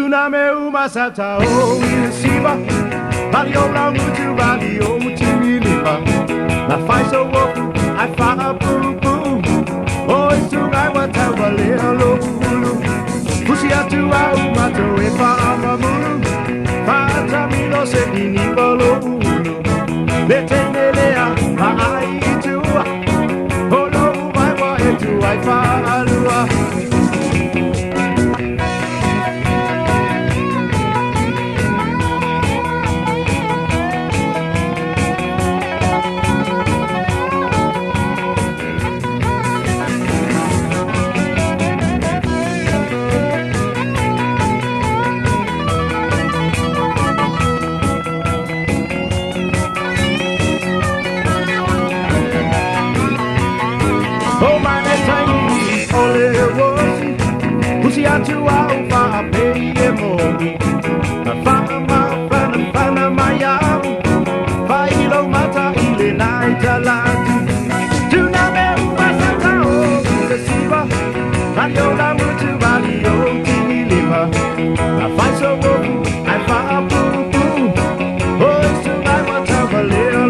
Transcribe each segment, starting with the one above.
tuunameauma sata o siva Valio la mutu valio mutu lipa Na fai so wofu I fa a boo boo O isu I wata wale alo ulu Pusi atu au mato e fa amamulu Fata milo se dini bolo ulu Lete nelea ma ai itua Holo vai wa etu ai fa alua Oh, my tiny, only was Pussy out to our fire, pay more. Fana, my young, Failo Mata, Ile Night, Alati. Tuunameauma Sata, the Siva, Valiola Mutu, Valio, Tiliva. I find so good, I find a boo boo. Oh, so I want to have a little.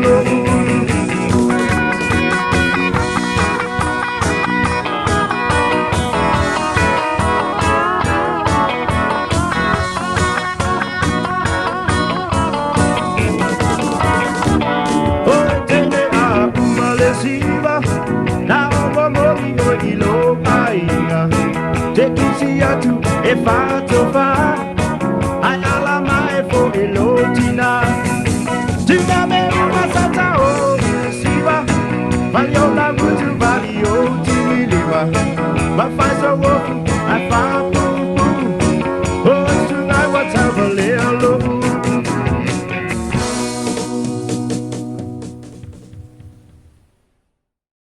Na o mori o ilo aia Te kisi atu e whato wha